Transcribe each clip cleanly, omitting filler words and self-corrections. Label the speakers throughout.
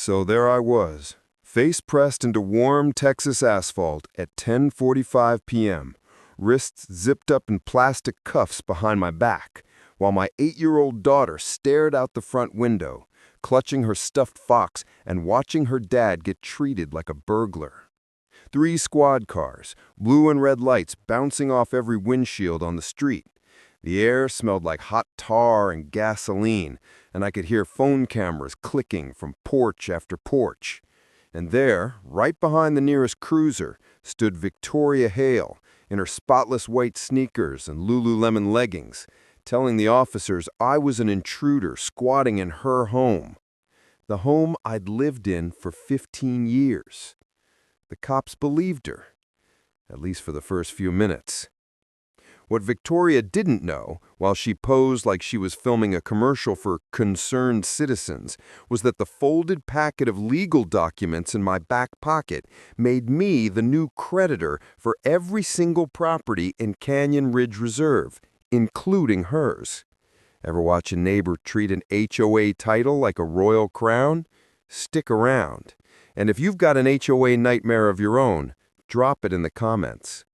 Speaker 1: So there I was, face pressed into warm Texas asphalt at 10:45 p.m., wrists zipped up in plastic cuffs behind my back, while my 8-year-old daughter stared out the front window, clutching her stuffed fox and watching her dad get treated like a burglar. 3 squad cars, blue and red lights bouncing off every windshield on the street. The air smelled like hot tar and gasoline, and I could hear phone cameras clicking from porch after porch. And there, right behind the nearest cruiser, stood Victoria Hale in her spotless white sneakers and Lululemon leggings, telling the officers I was an intruder squatting in her home. The home I'd lived in for 15 years. The cops believed her, at least for the first few minutes. What Victoria didn't know, while she posed like she was filming a commercial for concerned citizens, was that the folded packet of legal documents in my back pocket made me the new creditor for every single property in Canyon Ridge Reserve, including hers. Ever watch a neighbor treat an HOA title like a royal crown? Stick around. And if you've got an HOA nightmare of your own, drop it in the comments.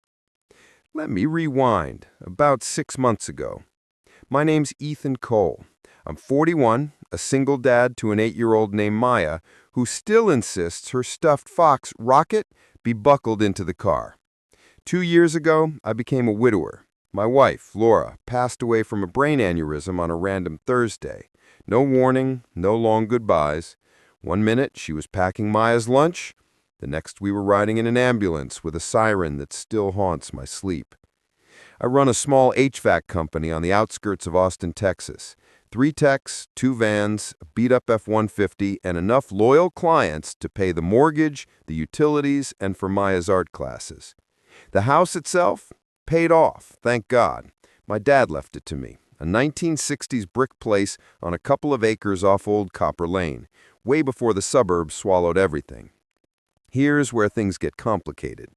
Speaker 1: Let me rewind, about 6 months ago. My name's Ethan Cole. I'm 41, a single dad to an 8-year-old named Maya, who still insists her stuffed fox, Rocket, be buckled into the car. 2 years ago, I became a widower. My wife, Laura, passed away from a brain aneurysm on a random Thursday. No warning, no long goodbyes. 1 minute, she was packing Maya's lunch. The next, we were riding in an ambulance with a siren that still haunts my sleep. I run a small HVAC company on the outskirts of Austin, Texas. 3 techs, 2 vans, a beat-up F-150, and enough loyal clients to pay the mortgage, the utilities, and for Maya's art classes. The house itself? Paid off, thank God. My dad left it to me, a 1960s brick place on a couple of acres off Old Copper Lane, way before the suburbs swallowed everything. Here's where things get complicated.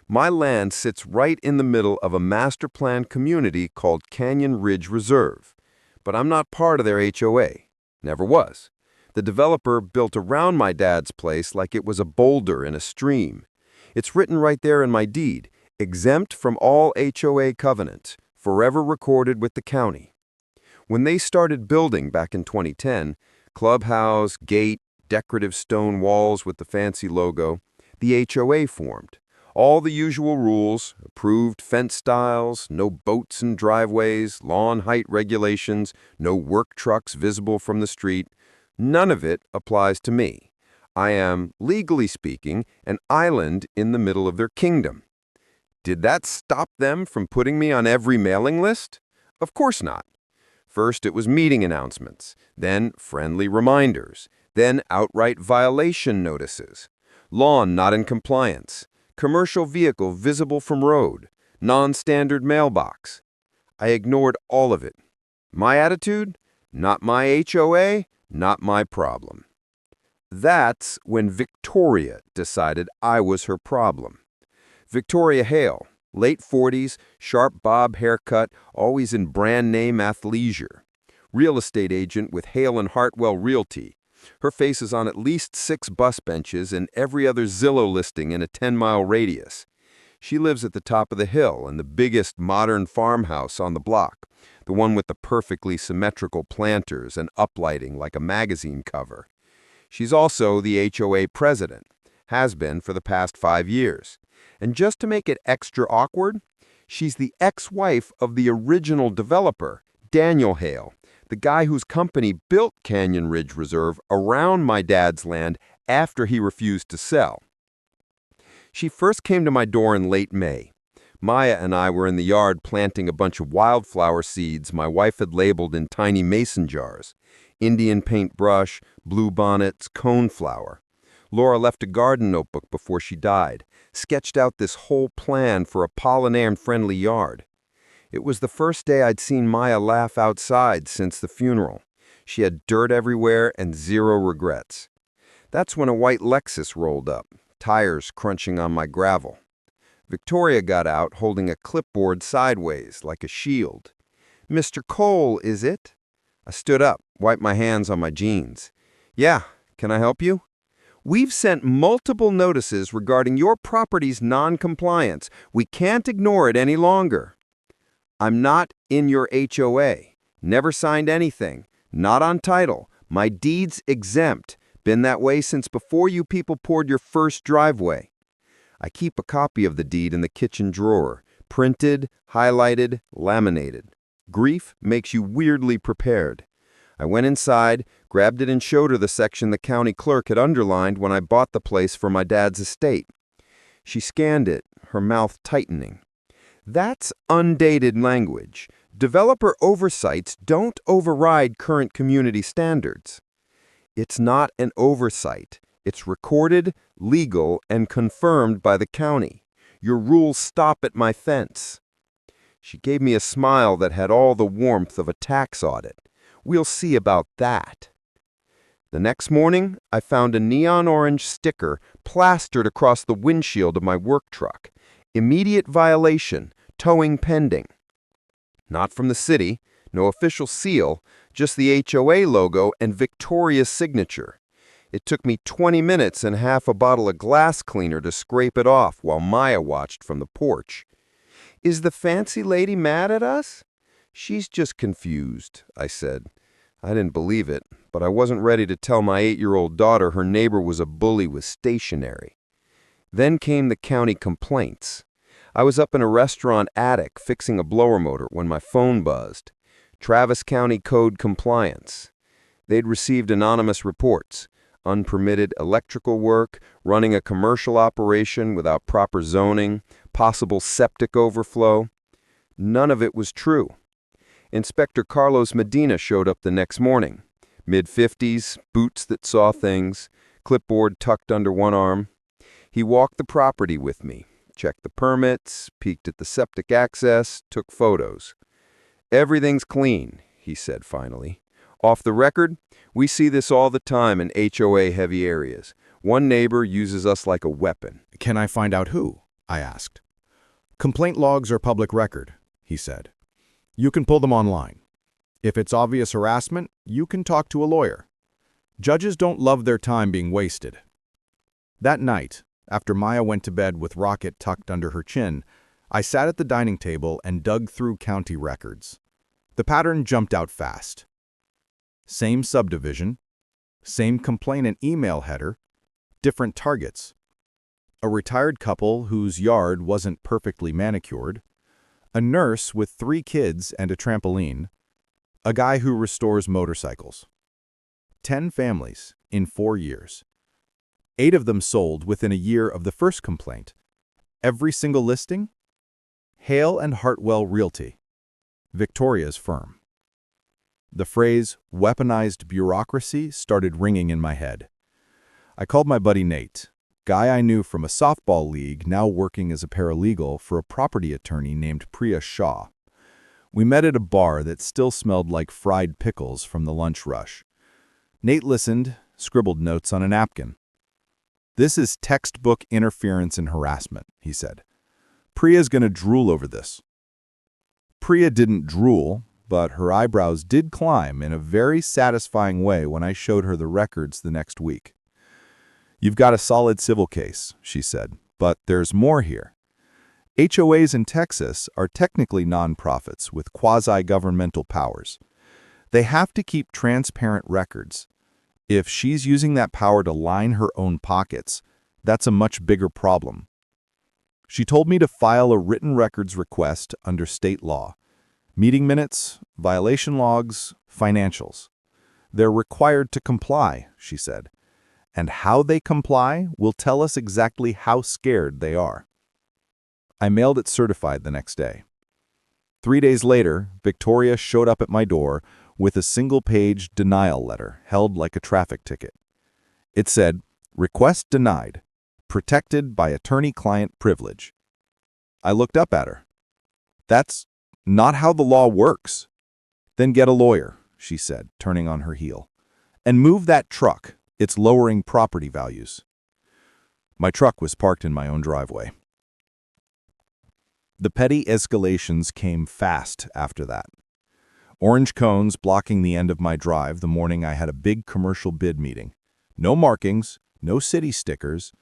Speaker 1: My land sits right in the middle of a master plan community called Canyon Ridge Reserve, but I'm not part of their HOA. Never was. The developer built around my dad's place like it was a boulder in a stream. It's written right there in my deed, exempt from all HOA covenant, forever recorded with the county. When they started building back in 2010, clubhouse, gate, decorative stone walls with the fancy logo, the HOA formed. All the usual rules, approved fence styles, no boats in driveways, lawn height regulations, no work trucks visible from the street. None of it applies to me. I am, legally speaking, an island in the middle of their kingdom. Did that stop them from putting me on every mailing list? Of course not. First, it was meeting announcements, then friendly reminders, then outright violation notices, lawn not in compliance, commercial vehicle visible from road, non-standard mailbox. I ignored all of it. My attitude? Not my HOA, not my problem. That's when Victoria decided I was her problem. Victoria Hale, late 40s, sharp bob haircut, always in brand name athleisure. Real estate agent with Hale and Hartwell Realty. Her face is on at least 6 bus benches and every other Zillow listing in a 10-mile radius. She lives at the top of the hill in the biggest modern farmhouse on the block, the one with the perfectly symmetrical planters and uplighting like a magazine cover. She's also the HOA president, has been for the past 5 years. And just to make it extra awkward, she's the ex-wife of the original developer, Daniel Hale, the guy whose company built Canyon Ridge Reserve around my dad's land after he refused to sell. She first came to my door in late May. Maya and I were in the yard planting a bunch of wildflower seeds my wife had labeled in tiny mason jars. Indian paintbrush, bluebonnets, coneflower. Laura left a garden notebook before she died, sketched out this whole plan for a pollinator-friendly yard. It was the first day I'd seen Maya laugh outside since the funeral. She had dirt everywhere and 0 regrets. That's when a white Lexus rolled up, tires crunching on my gravel. Victoria got out holding a clipboard sideways like a shield. "Mr. Cole, is it?" I stood up, wiped my hands on my jeans. "Yeah, Can I help you? We've sent multiple notices regarding your property's non-compliance. We can't ignore it any longer. I'm not in your HOA. Never signed anything. Not on title. My deed's exempt. Been that way since before you people poured your first driveway. I keep a copy of the deed in the kitchen drawer. Printed, highlighted, laminated. Grief makes you weirdly prepared. I went inside, grabbed it and showed her the section the county clerk had underlined when I bought the place for my dad's estate. She scanned it, her mouth tightening. That's undated language. Developer oversights don't override current community standards. It's not an oversight. It's recorded, legal, and confirmed by the county. Your rules stop at my fence. She gave me a smile that had all the warmth of a tax audit. We'll see about that. The next morning, I found a neon orange sticker plastered across the windshield of my work truck. Immediate violation, towing pending. Not from the city, no official seal, just the HOA logo and Victoria's signature. It took me 20 minutes and half a bottle of glass cleaner to scrape it off while Maya watched from the porch. Is the fancy lady mad at us? She's just confused, I said. I didn't believe it, but I wasn't ready to tell my 8-year-old daughter her neighbor was a bully with stationery. Then came the county complaints. I was up in a restaurant attic fixing a blower motor when my phone buzzed. Travis County Code Compliance. They'd received anonymous reports. Unpermitted electrical work, running a commercial operation without proper zoning, possible septic overflow. None of it was true. Inspector Carlos Medina showed up the next morning. Mid-50s, boots that saw things, clipboard tucked under one arm. He walked the property with me, checked the permits, peeked at the septic access, took photos. Everything's clean, he said finally. Off the record, we see this all the time in HOA-heavy areas. One neighbor uses us like a weapon.
Speaker 2: Can I find out who? I asked. Complaint logs are public record, he said. You can pull them online. If it's obvious harassment, you can talk to a lawyer. Judges don't love their time being wasted. That night, after Maya went to bed with Rocket tucked under her chin, I sat at the dining table and dug through county records. The pattern jumped out fast. Same subdivision, same complainant email header, different targets. A retired couple whose yard wasn't perfectly manicured, a nurse with 3 kids and a trampoline, a guy who restores motorcycles. 10 families in 4 years. 8 of them sold within a year of the first complaint. Every single listing? Hale and Hartwell Realty, Victoria's firm. The phrase, weaponized bureaucracy, started ringing in my head. I called my buddy Nate, guy I knew from a softball league now working as a paralegal for a property attorney named Priya Shah. We met at a bar that still smelled like fried pickles from the lunch rush. Nate listened, scribbled notes on a napkin. This is textbook interference and harassment, he said. Priya's going to drool over this. Priya didn't drool, but her eyebrows did climb in a very satisfying way when I showed her the records the next week. You've got a solid civil case, she said, but there's more here. HOAs in Texas are technically nonprofits with quasi-governmental powers. They have to keep transparent records. If she's using that power to line her own pockets, that's a much bigger problem. She told me to file a written records request under state law. Meeting minutes, violation logs, financials. They're required to comply, she said. And how they comply will tell us exactly how scared they are. I mailed it certified the next day. 3 days later, Victoria showed up at my door with a single-page denial letter held like a traffic ticket. It said, "Request denied. Protected by attorney-client privilege." I looked up at her. That's not how the law works. Then get a lawyer, she said, turning on her heel. And move that truck. It's lowering property values. My truck was parked in my own driveway. The petty escalations came fast after that. Orange cones blocking the end of my drive the morning I had a big commercial bid meeting. No markings, no city stickers.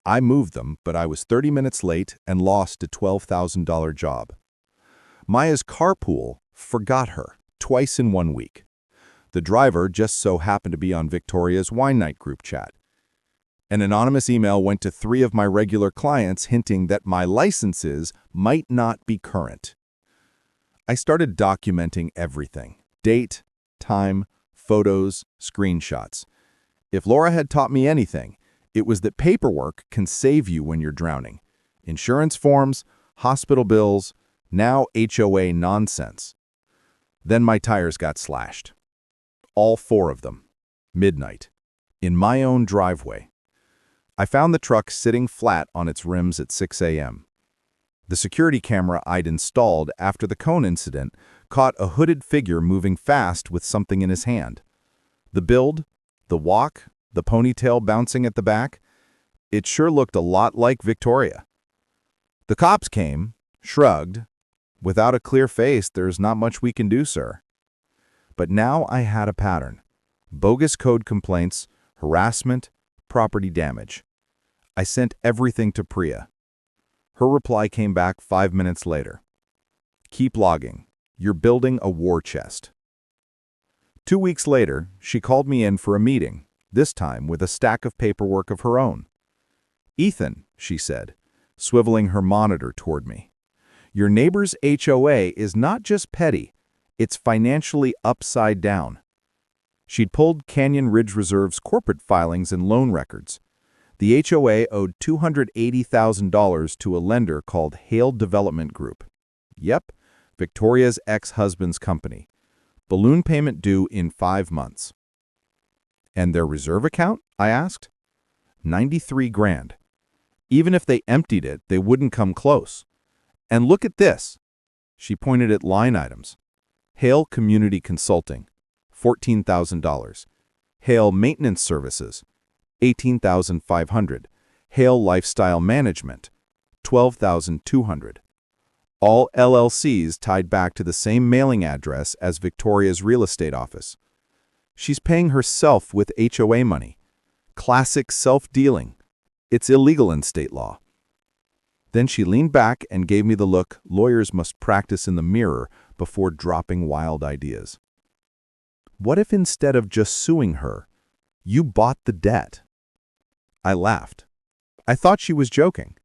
Speaker 2: I moved them, but I was 30 minutes late and lost a $12,000 job. Maya's carpool forgot her twice in 1 week. The driver just so happened to be on Victoria's wine night group chat. An anonymous email went to 3 of my regular clients hinting that my licenses might not be current. I started documenting everything: date, time, photos, screenshots. If Laura had taught me anything, it was that paperwork can save you when you're drowning. Insurance forms, hospital bills, now HOA nonsense. Then my tires got slashed. All 4 of them. Midnight. In my own driveway. I found the truck sitting flat on its rims at 6 a.m. The security camera I'd installed after the cone incident caught a hooded figure moving fast with something in his hand. The build, the walk, the ponytail bouncing at the back, it sure looked a lot like Victoria. The cops came, shrugged. Without a clear face, there's not much we can do, sir. But now I had a pattern: bogus code complaints, harassment, property damage. I sent everything to Priya. Her reply came back 5 minutes later. Keep logging. You're building a war chest. 2 weeks later, she called me in for a meeting, this time with a stack of paperwork of her own. "Ethan," she said, swiveling her monitor toward me, "your neighbor's HOA is not just petty, it's financially upside down." She'd pulled Canyon Ridge Reserve's corporate filings and loan records. The HOA owed $280,000 to a lender called Hale Development Group. Yep, Victoria's ex-husband's company. Balloon payment due in 5 months. And their reserve account? I asked. 93 grand. Even if they emptied it, they wouldn't come close. And look at this. She pointed at line items. Hale Community Consulting, $14,000. Hale Maintenance Services, $18,500. Hale Lifestyle Management, $12,200. All LLCs tied back to the same mailing address as Victoria's real estate office. She's paying herself with HOA money. Classic self-dealing. It's illegal in state law. Then she leaned back and gave me the look lawyers must practice in the mirror before dropping wild ideas. What if instead of just suing her, you bought the debt? I laughed. I thought she was joking.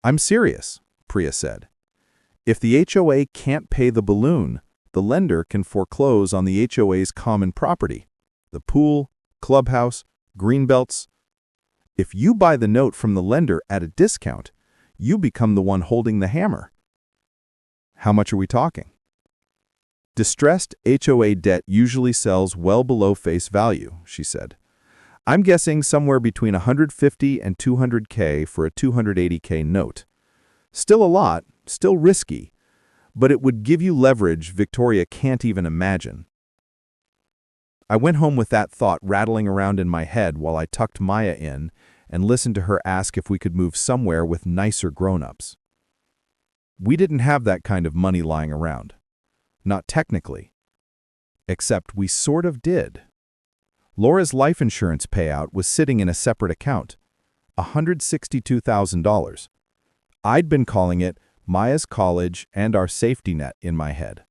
Speaker 2: I'm serious, Priya said. If the HOA can't pay the balloon, the lender can foreclose on the HOA's common property, the pool, clubhouse, greenbelts. If you buy the note from the lender at a discount, you become the one holding the hammer. How much are we talking? Distressed HOA debt usually sells well below face value, she said. I'm guessing somewhere between $150 and $200K for a $280K note. Still a lot, still risky, but it would give you leverage Victoria can't even imagine. I went home with that thought rattling around in my head while I tucked Maya in and listened to her ask if we could move somewhere with nicer grown-ups. We didn't have that kind of money lying around. Not technically. Except we sort of did. Laura's life insurance payout was sitting in a separate account, $162,000. I'd been calling it Maya's college and our safety net in my head.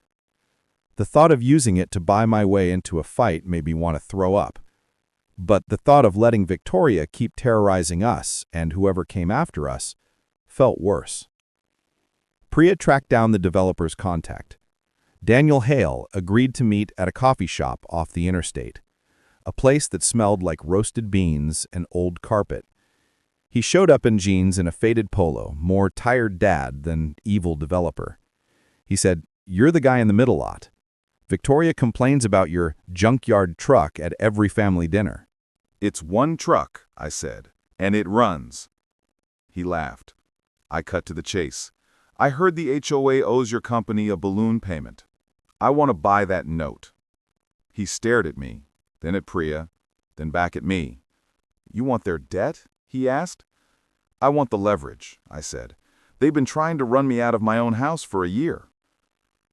Speaker 2: The thought of using it to buy my way into a fight made me want to throw up. But the thought of letting Victoria keep terrorizing us and whoever came after us felt worse. Priya tracked down the developer's contact. Daniel Hale agreed to meet at a coffee shop off the interstate, a place that smelled like roasted beans and old carpet. He showed up in jeans and a faded polo, more tired dad than evil developer. He said, "You're the guy in the middle lot. Victoria complains about your junkyard truck at every family dinner."
Speaker 1: "It's one truck," I said, "and it runs." He laughed. I cut to the chase. "I heard the HOA owes your company a balloon payment. I want to buy that note." He stared at me, then at Priya, then back at me. "You want their debt?" he asked. "I want the leverage," I said. "They've been trying to run me out of my own house for a year."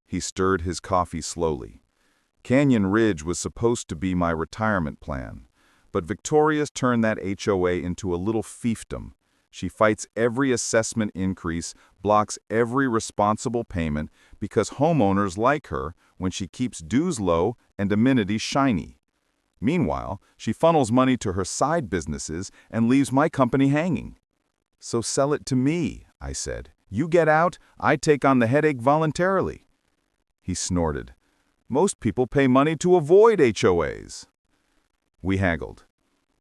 Speaker 1: He stirred his coffee slowly. Canyon Ridge was supposed to be my retirement plan,
Speaker 3: But Victoria's turned that HOA into a little fiefdom. She fights every assessment increase, blocks every responsible payment, because homeowners like her when she keeps dues low and amenities shiny. Meanwhile, she funnels money to her side businesses and leaves my company hanging. "So sell it to me," I said. "You get out, I take on the headache voluntarily." He snorted. "Most people pay money to avoid HOAs." We haggled.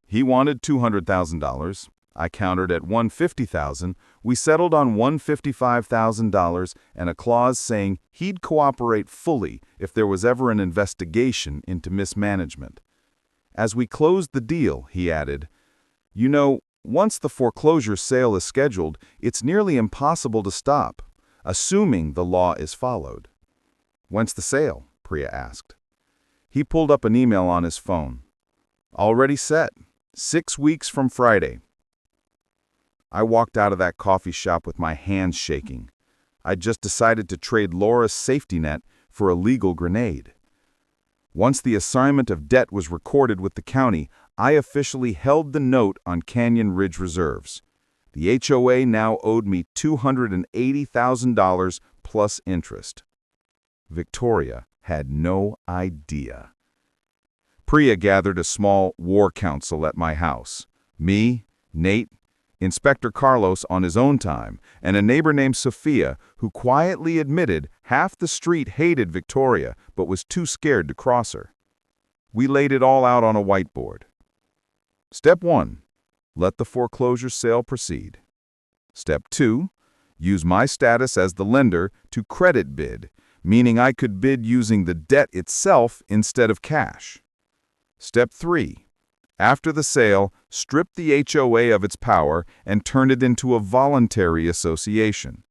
Speaker 3: He wanted $200,000. I countered at $150,000. We settled on $155,000 and a clause saying he'd cooperate fully if there was ever an investigation into mismanagement. As we closed the deal, he added, "You know, once the foreclosure sale is scheduled, it's nearly impossible to stop, assuming the law is followed." "When's the sale?" Priya asked. He pulled up an email on his phone. "Already set. 6 weeks from Friday." I walked out of that coffee shop with my hands shaking. I'd just decided to trade Laura's safety net for a legal grenade. Once the assignment of debt was recorded with the county, I officially held the note on Canyon Ridge reserves. The HOA now owed me $280,000 plus interest. Victoria had no idea. Priya gathered a small war council at my house. Me, Nate, Inspector Carlos on his own time, and a neighbor named Sophia, who quietly admitted half the street hated Victoria but was too scared to cross her. We laid it all out on a whiteboard. Step 1. Let the foreclosure sale proceed. Step 2. Use my status as the lender to credit bid, meaning I could bid using the debt itself instead of cash. Step 3. After the sale, strip the HOA of its power and turn it into a voluntary association.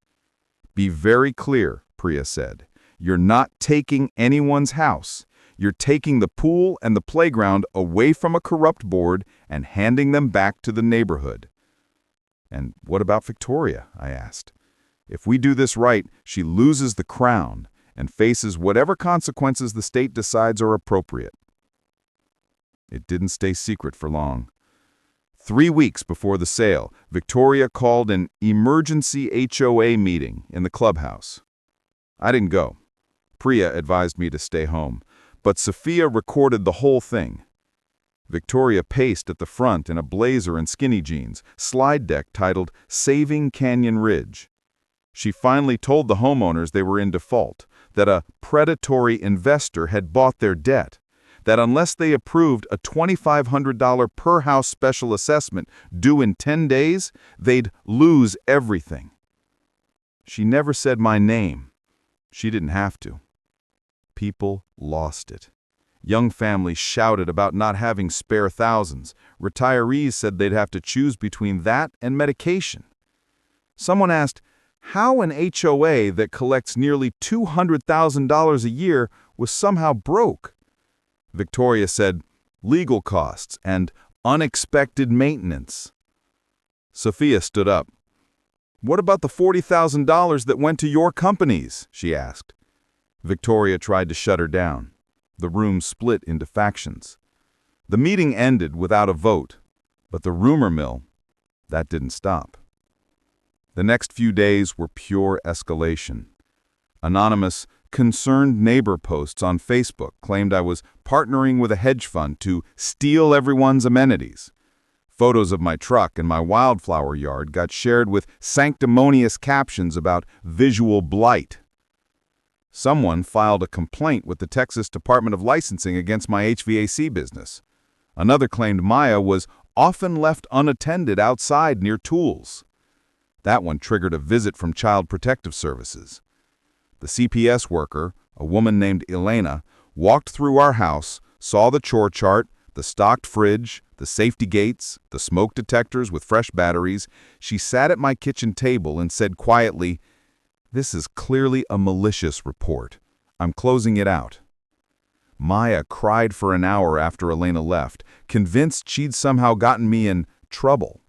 Speaker 3: Be very clear, Priya said. You're not taking anyone's house. You're taking the pool and the playground away from a corrupt board and handing them back to the neighborhood. And what about Victoria? I asked. If we do this right, she loses the crown and faces whatever consequences the state decides are appropriate. It didn't stay secret for long. 3 weeks before the sale, Victoria called an emergency HOA meeting in the clubhouse. I didn't go. Priya advised me to stay home, but Sophia recorded the whole thing. Victoria paced at the front in a blazer and skinny jeans, slide deck titled "Saving Canyon Ridge." She finally told the homeowners they were in default, that a predatory investor had bought their debt, that unless they approved a $2,500 per house special assessment due in 10 days, they'd lose everything. She never said my name. She didn't have to. People lost it. Young families shouted about not having spare thousands. Retirees said they'd have to choose between that and medication. Someone asked how an HOA that collects nearly $200,000 a year was somehow broke. Victoria said, legal costs and unexpected maintenance. Sophia stood up. What about the $40,000 that went to your companies? She asked. Victoria tried to shut her down. The room split into factions. The meeting ended without a vote, but the rumor mill, that didn't stop. The next few days were pure escalation. Anonymous, concerned neighbor posts on Facebook claimed I was partnering with a hedge fund to steal everyone's amenities. Photos of my truck and my wildflower yard got shared with sanctimonious captions about visual blight. Someone filed a complaint with the Texas Department of Licensing against my HVAC business. Another claimed Maya was often left unattended outside near tools. That one triggered a visit from Child Protective Services. The CPS worker, a woman named Elena, walked through our house, saw the chore chart, the stocked fridge, the safety gates, the smoke detectors with fresh batteries. She sat at my kitchen table and said quietly, "This is clearly a malicious report. I'm closing it out." Maya cried for an hour after Elena left, convinced she'd somehow gotten me in trouble.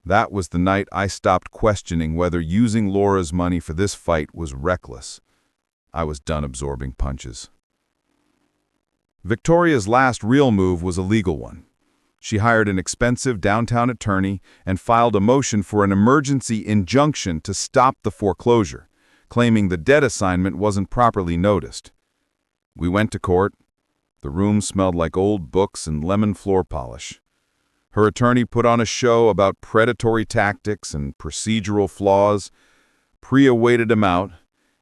Speaker 3: That was the night I stopped questioning whether using Laura's money for this fight was reckless. I was done absorbing punches. Victoria's last real move was a legal one. She hired an expensive downtown attorney and filed a motion for an emergency injunction to stop the foreclosure, claiming the debt assignment wasn't properly noticed. We went to court. The room smelled like old books and lemon floor polish. Her attorney put on a show about predatory tactics and procedural flaws. Priya waited him out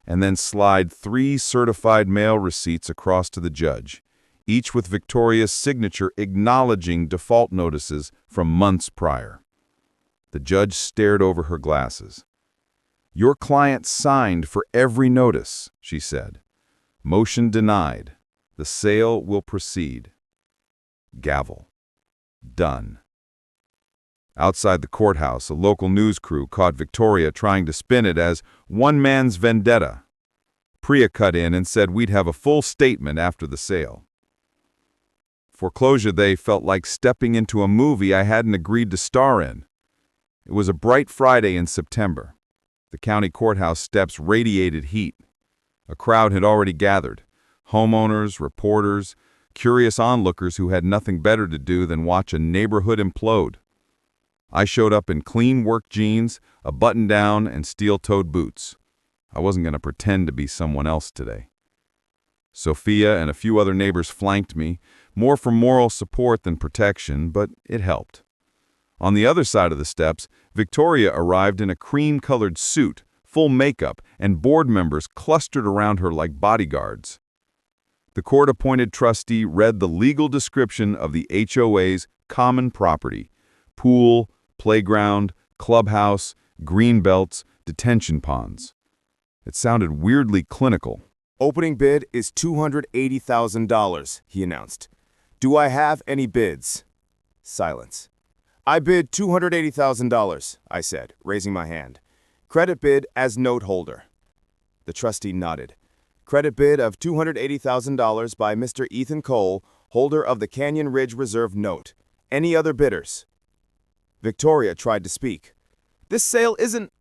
Speaker 3: and then slid 3 certified mail receipts across to the judge, each with Victoria's signature acknowledging default notices from months prior. The judge stared over her glasses. "Your client signed for every notice," she said. "Motion denied. The sale will proceed." Gavel. Done. Outside the courthouse, a local news crew caught Victoria trying to spin it as one man's vendetta. Priya cut in and said we'd have a full statement after the sale. Foreclosure Day felt like stepping into a movie I hadn't agreed to star in. It was a bright Friday in September. The county courthouse steps radiated heat. A crowd had already gathered. Homeowners, reporters, curious onlookers who had nothing better to do than watch a neighborhood implode. I showed up in clean work jeans, a button-down, and steel-toed boots. I wasn't going to pretend to be someone else today. Sophia and a few other neighbors flanked me, more for moral support than protection, but it helped. On the other side of the steps, Victoria arrived in a cream-colored suit, full makeup, and board members clustered around her like bodyguards. The court-appointed trustee read the legal description of the HOA's common property: pool, playground, clubhouse, green belts, detention ponds. It sounded weirdly clinical.
Speaker 1: "Opening bid is $280,000, he announced. "Do I have any bids?" Silence. "I bid $280,000, I said, raising my hand. "Credit bid as note holder." The trustee nodded. "Credit bid of $280,000 by Mr. Ethan Cole, holder of the Canyon Ridge Reserve note. Any other bidders?" Victoria tried to speak. "This sale isn't—"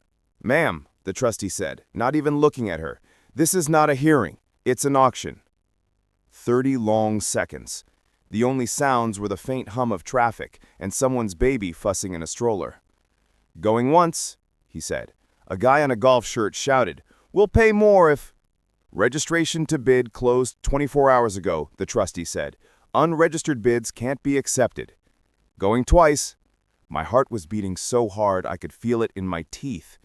Speaker 1: "Ma'am," the trustee said, not even looking at her, "this is not a hearing. It's an auction." 30 long seconds. The only sounds were the faint hum of traffic and someone's baby fussing in a stroller. "Going once," he said. A guy in a golf shirt shouted, "We'll pay more if—" "Registration to bid closed 24 hours ago," the trustee said. "Unregistered bids can't be accepted." "Going twice." My heart was beating so hard I could feel it in my teeth.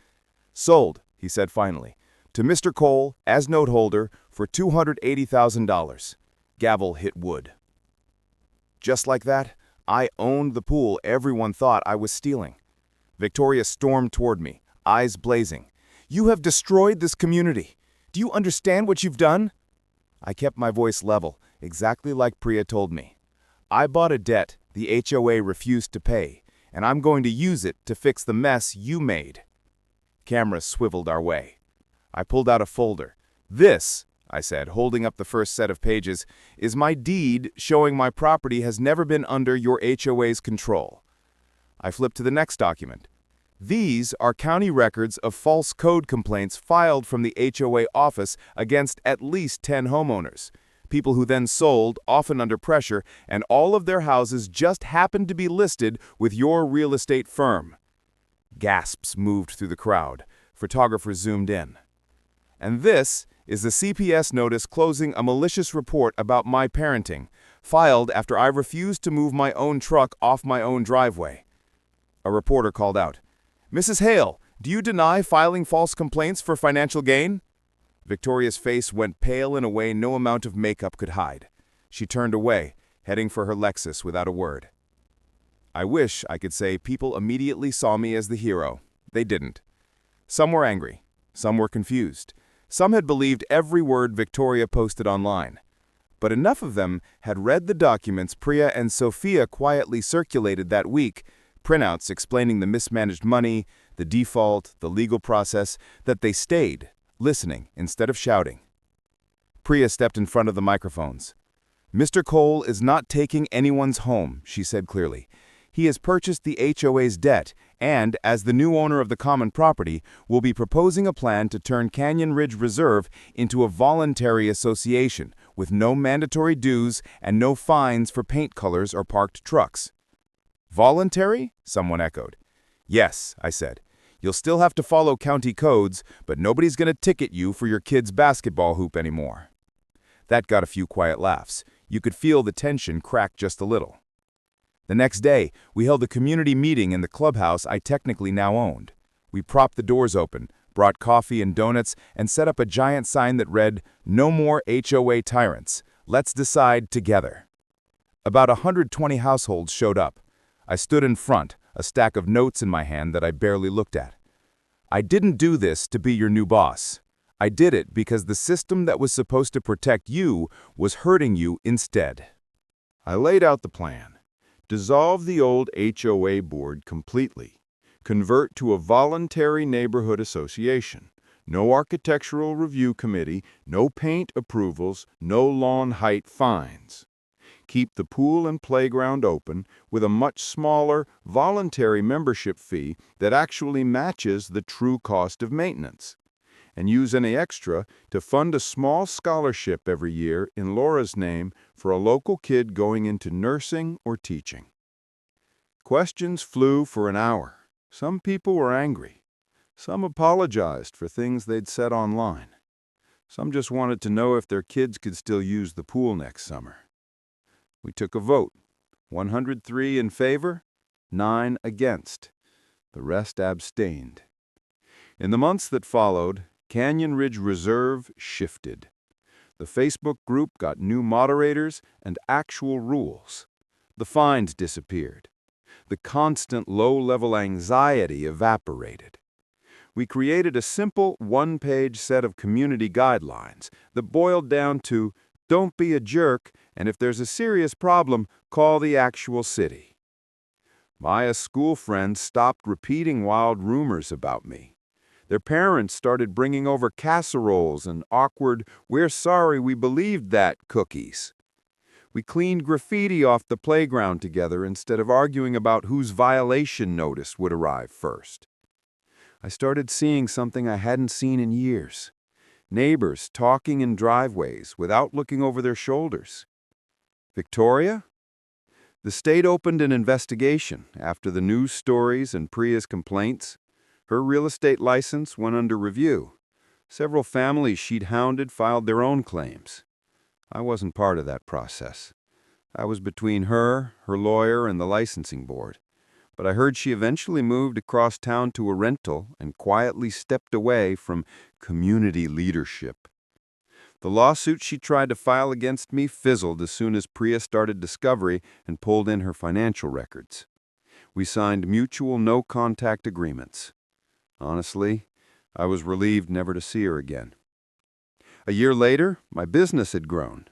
Speaker 1: "Sold," he said finally, "to Mr. Cole, as note holder, for $280,000. Gavel hit wood. Just like that, I owned the pool everyone thought I was stealing. Victoria stormed toward me, eyes blazing. "You have destroyed this community. Do you understand what you've done?" I kept my voice level, exactly like Priya told me. "I bought a debt the HOA refused to pay, and I'm going to use it to fix the mess you made." Cameras swiveled our way. I pulled out a folder. "This," I said, holding up the first set of pages, "is my deed showing my property has never been under your HOA's control." I flipped to the next document. "These are county records of false code complaints filed from the HOA office against at least 10 homeowners. People who then sold, often under pressure, and all of their houses just happened to be listed with your real estate firm." Gasps moved through the crowd. Photographers zoomed in. "And this is the CPS notice closing a malicious report about my parenting, filed after I refused to move my own truck off my own driveway." A reporter called out, "Mrs. Hale, do you deny filing false complaints for financial gain?" Victoria's face went pale in a way no amount of makeup could hide. She turned away, heading for her Lexus without a word. I wish I could say people immediately saw me as the hero. They didn't. Some were angry. Some were confused. Some had believed every word Victoria posted online. But enough of them had read the documents Priya and Sophia quietly circulated that week, printouts explaining the mismanaged money, the default, the legal process, that they stayed, listening instead of shouting. Priya stepped in front of the microphones. "Mr. Cole is not taking anyone's home," she said clearly. "He has purchased the HOA's debt and, as the new owner of the common property, will be proposing a plan to turn Canyon Ridge Reserve into a voluntary association with no mandatory dues and no fines for paint colors or parked trucks."
Speaker 4: Voluntary? Someone echoed. Yes, I said. You'll still have to follow county codes, but nobody's going to ticket you for your kid's basketball hoop anymore. That got a few quiet laughs. You could feel the tension crack just a little. The next day, we held a community meeting in the clubhouse I technically now owned. We propped the doors open, brought coffee and donuts, and set up a giant sign that read, "No more HOA tyrants. Let's decide together." About 120 households showed up. I stood in front, a stack of notes in my hand that I barely looked at. I didn't do this to be your new boss. I did it because the system that was supposed to protect you was hurting you instead.
Speaker 2: I laid out the plan. Dissolve the old HOA board completely. Convert to a voluntary neighborhood association. No architectural review committee, no paint approvals, no lawn height fines. Keep the pool and playground open with a much smaller, voluntary membership fee that actually matches the true cost of maintenance. And use any extra to fund a small scholarship every year in Laura's name for a local kid going into nursing or teaching. Questions flew for an hour. Some people were angry. Some apologized for things they'd said online. Some just wanted to know if their kids could still use the pool next summer. We took a vote. 103 in favor, 9 against. The rest abstained. In the months that followed, Canyon Ridge Reserve shifted. The Facebook group got new moderators and actual rules. The fines disappeared. The constant low-level anxiety evaporated. We created a simple one-page set of community guidelines that boiled down to, don't be a jerk, and if there's a serious problem, call the actual city. Maya's school friends stopped repeating wild rumors about me. Their parents started bringing over casseroles and awkward, "we're sorry we believed that" cookies. We cleaned graffiti off the playground together instead of arguing about whose violation notice would arrive first. I started seeing something I hadn't seen in years. Neighbors talking in driveways without looking over their shoulders. Victoria? The state opened an investigation after the news stories and Priya's complaints. Her real estate license went under review. Several families she'd hounded filed their own claims. I wasn't part of that process. I was between her lawyer, and the licensing board. But I heard she eventually moved across town to a rental and quietly stepped away from community leadership. The lawsuit she tried to file against me fizzled as soon as Priya started discovery and pulled in her financial records. We signed mutual no-contact agreements. Honestly, I was relieved never to see her again. A year later, my business had grown.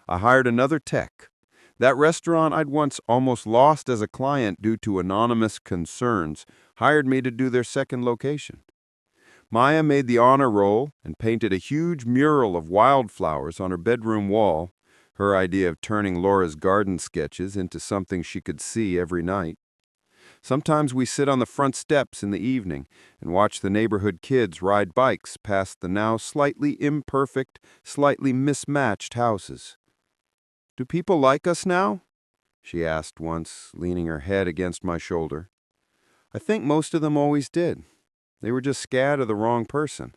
Speaker 2: I hired another tech. That restaurant I'd once almost lost as a client due to anonymous concerns hired me to do their second location. Maya made the honor roll and painted a huge mural of wildflowers on her bedroom wall, her idea of turning Laura's garden sketches into something she could see every night. Sometimes we sit on the front steps in the evening and watch the neighborhood kids ride bikes past the now slightly imperfect, slightly mismatched houses. "Do people like us now?" she asked once, leaning her head against my shoulder. I think most of them always did. They were just scared of the wrong person.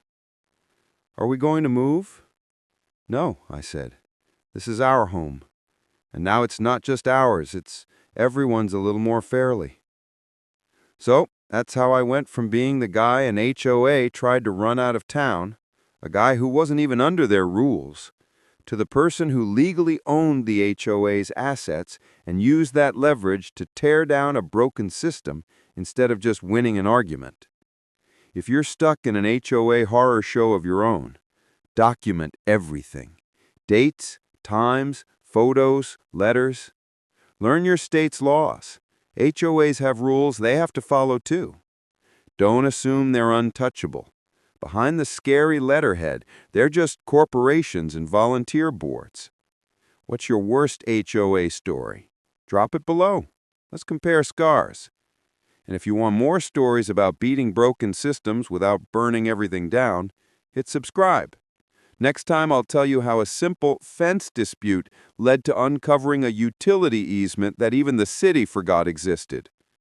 Speaker 2: "Are we going to move?" "No," I said. "This is our home. And now it's not just ours, it's everyone's a little more fairly." So, that's how I went from being the guy an HOA tried to run out of town, a guy who wasn't even under their rules, to the person who legally owned the HOA's assets and used that leverage to tear down a broken system instead of just winning an argument. If you're stuck in an HOA horror show of your own, document everything. Dates, times, photos, letters. Learn your state's laws. HOAs have rules they have to follow too. Don't assume they're untouchable. Behind the scary letterhead, they're just corporations and volunteer boards. What's your worst HOA story? Drop it below. Let's compare scars. And if you want more stories about beating broken systems without burning everything down, hit subscribe.
Speaker 1: Next time, I'll tell you how a simple fence dispute led to uncovering a utility easement that even the city forgot existed.